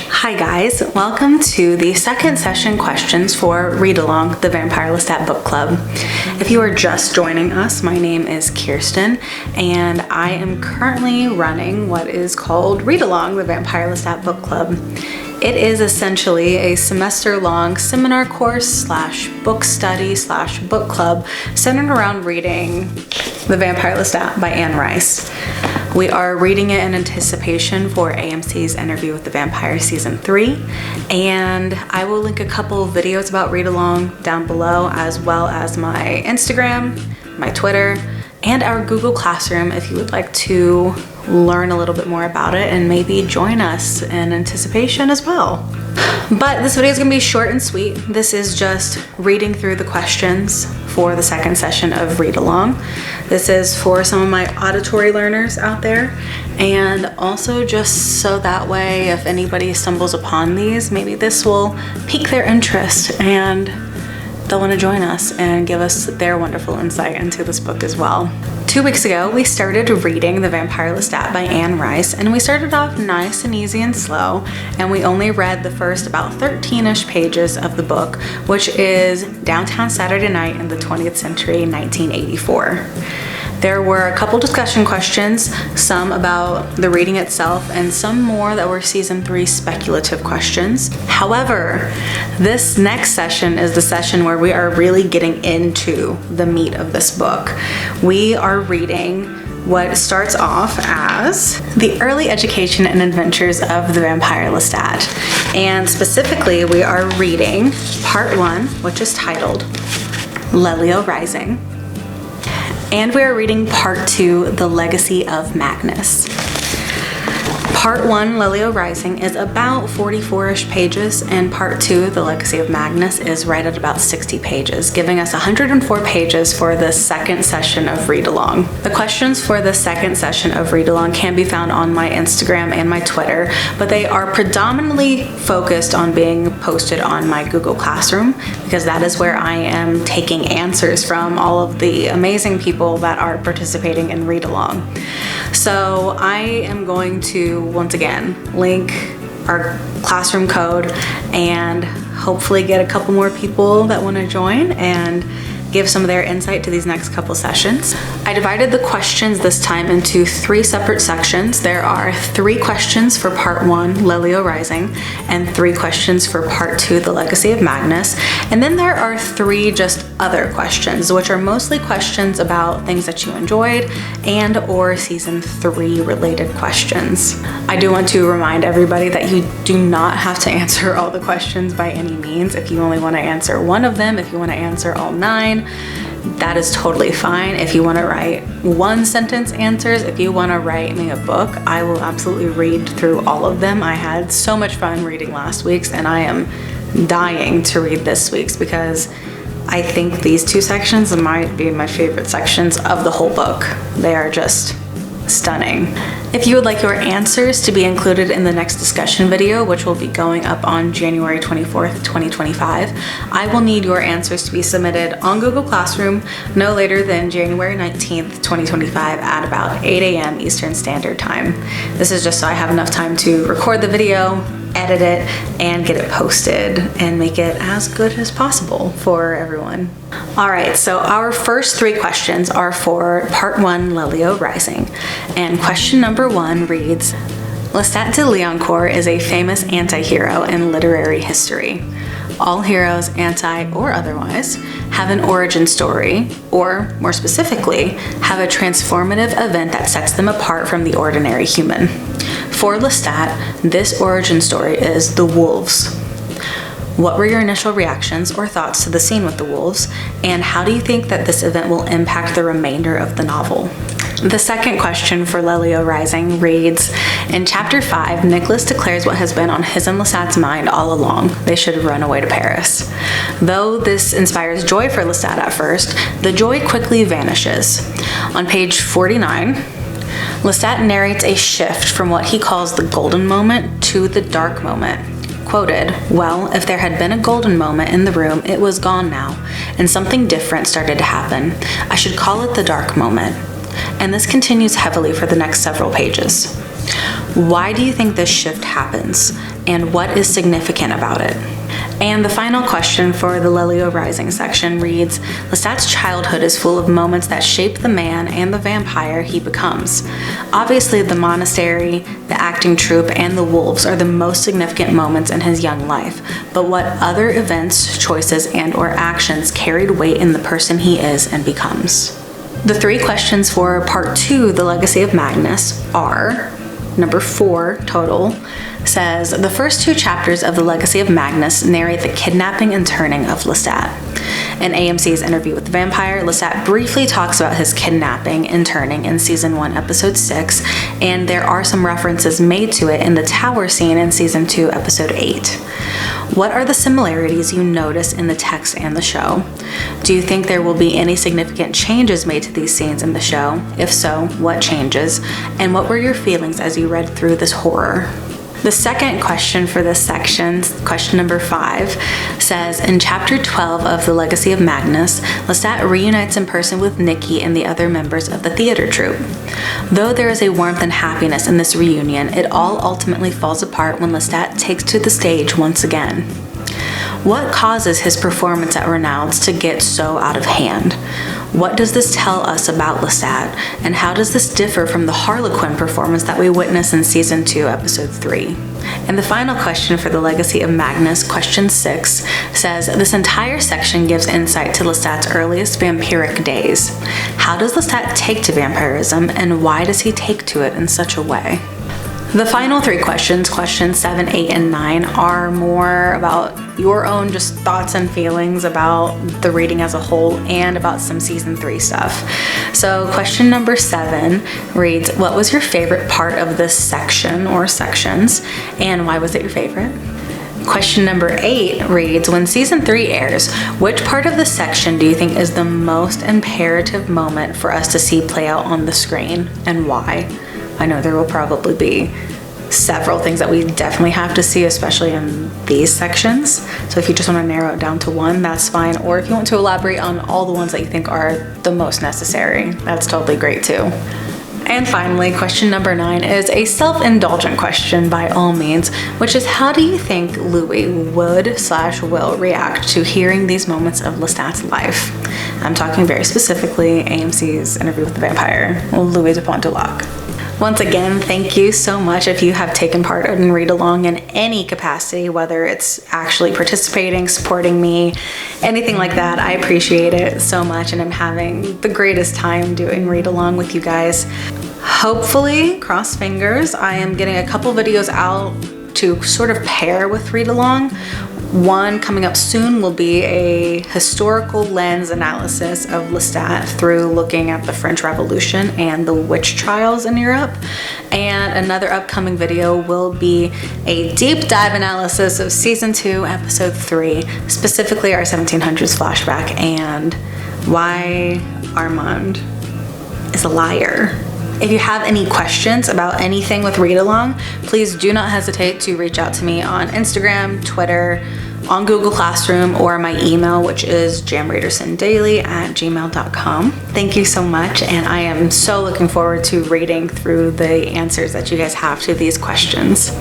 Hi guys, welcome to the second session questions for Reid Along, the Vampire Lestat Book Club. If you are just joining us, my name is Kirsten and I am currently running what is called Reid Along, the Vampire Lestat Book Club. It is essentially a semester-long seminar course slash book study slash book club centered around reading The Vampire Lestat by Anne Rice. We are reading it in anticipation for AMC's Interview with the Vampire Season 3, and I will link a couple of videos about Reid Along down below, as well as my Instagram, my Twitter, and our Google Classroom if you would like to learn a little bit more about it and maybe join us in anticipation as well. But this video is going to be short and sweet. This is just reading through the questions for the second session of Reid Along. This is for some of my auditory learners out there, and also just so that way if anybody stumbles upon these, maybe this will pique their interest and they'll want to join us and give us their wonderful insight into this book as well. 2 weeks ago, we started reading The Vampire Lestat by Anne Rice, and we started off nice and easy and slow, and we only read the first about 13-ish pages of the book, which is Downtown Saturday Night in the 20th Century, 1984. There were a couple discussion questions, some about the reading itself, and some more that were Season 3 speculative questions. However, this next session is the session where we are really getting into the meat of this book. We are reading what starts off as The Early Education and Adventures of the Vampire Lestat. And specifically, we are reading Part 1, which is titled Lelio Rising. And we are reading Part 2, The Legacy of Magnus. Part 1, Lelio Rising, is about 44-ish pages, and Part 2, The Legacy of Magnus, is right at about 60 pages, giving us 104 pages for the second session of Reid Along. The questions for the second session of Reid Along can be found on my Instagram and my Twitter, but they are predominantly focused on being posted on my Google Classroom, because that is where I am taking answers from all of the amazing people that are participating in Reid Along. So I am going to once again link our classroom code and hopefully get a couple more people that want to join and give some of their insight to these next couple sessions. I divided the questions this time into 3 separate sections. There are 3 questions for Part 1, Lelio Rising, and 3 questions for Part 2, The Legacy of Magnus. And then there are 3 just other questions, which are mostly questions about things that you enjoyed and or Season 3 related questions. I do want to remind everybody that you do not have to answer all the questions by any means. If you only want to answer one of them, if you want to answer all 9, that is totally fine. If you want to write 1-sentence answers, if you want to write me a book, I will absolutely read through all of them. I had so much fun reading last week's, and I am dying to read this week's because I think these 2 sections might be my favorite sections of the whole book. They are just stunning. If you would like your answers to be included in the next discussion video, which will be going up on January 24th, 2025, I will need your answers to be submitted on Google Classroom no later than January 19th, 2025 at about 8 a.m. Eastern Standard Time. This is just so I have enough time to record the video, edit it, and get it posted and make it as good as possible for everyone. All right, so our first 3 questions are for Part 1, Lelio Rising. And question number 1 reads, Lestat de Lioncourt is a famous anti-hero in literary history. All heroes, anti or otherwise, have an origin story, or more specifically, have a transformative event that sets them apart from the ordinary human. For Lestat, this origin story is the wolves. What were your initial reactions or thoughts to the scene with the wolves, and how do you think that this event will impact the remainder of the novel? The second question for Lelio Rising reads, in Chapter 5, Nicolas declares what has been on his and Lestat's mind all along. They should run away to Paris. Though this inspires joy for Lestat at first, the joy quickly vanishes. On page 49, Lestat narrates a shift from what he calls the golden moment to the dark moment. Quoted, well, if there had been a golden moment in the room, it was gone now, and something different started to happen. I should call it the dark moment. And this continues heavily for the next several pages. Why do you think this shift happens? and what is significant about it? And the final question for the Lelio Rising section reads, Lestat's childhood is full of moments that shape the man and the vampire he becomes. Obviously, the monastery, the acting troupe, and the wolves are the most significant moments in his young life, but what other events, choices, and or actions carried weight in the person he is and becomes? The 3 questions for part 2, the Legacy of Magnus, are number 4 total, says, the first 2 chapters of the Legacy of Magnus narrate the kidnapping and turning of Lestat. In AMC's interview with the vampire, Lestat briefly talks about his kidnapping and turning in season 1, episode 6, and there are some references made to it in the tower scene in season 2, episode 8. What are the similarities you notice in the text and the show? Do you think there will be any significant changes made to these scenes in the show? If so, what changes? And what were your feelings as you read through this horror? The second question for this section, question number 5, says, in chapter 12 of The Legacy of Magnus, Lestat reunites in person with Nicki and the other members of the theater troupe. Though there is a warmth and happiness in this reunion, it all ultimately falls apart when Lestat takes to the stage once again. What causes his performance at Renaud's to get so out of hand? What does this tell us about Lestat, and how does this differ from the Harlequin performance that we witnessed in season 2, episode 3? And the final question for the Legacy of Magnus, question 6, says, this entire section gives insight to Lestat's earliest vampiric days. How does Lestat take to vampirism, and why does he take to it in such a way? The final 3 questions, questions 7, 8, and 9, are more about your own just thoughts and feelings about the reading as a whole and about some season 3 stuff. So question number 7 reads, what was your favorite part of this section or sections, and why was it your favorite? Question number 8 reads, when season 3 airs, which part of the section do you think is the most imperative moment for us to see play out on the screen, and why? I know there will probably be several things that we definitely have to see, especially in these sections. So if you just want to narrow it down to one, that's fine. Or if you want to elaborate on all the ones that you think are the most necessary, that's totally great too. And finally, question number 9 is a self-indulgent question by all means, which is, how do you think Louis would/will react to hearing these moments of Lestat's life? I'm talking very specifically AMC's interview with the vampire, Louis de Pontelac. Once again, thank you so much if you have taken part in Reid Along in any capacity, whether it's actually participating, supporting me, anything like that. I appreciate it so much, and I'm having the greatest time doing Reid Along with you guys. Hopefully, cross fingers, I am getting a couple videos out to sort of pair with Reid Along. One coming up soon will be a historical lens analysis of Lestat through looking at the French Revolution and the witch trials in Europe. And another upcoming video will be a deep dive analysis of season 2, episode 3, specifically our 1700s flashback and why Armand is a liar. If you have any questions about anything with Reid Along, please do not hesitate to reach out to me on Instagram, Twitter, on Google Classroom, or my email, which is jamreadersondaily@gmail.com. Thank you so much, and I am so looking forward to reading through the answers that you guys have to these questions.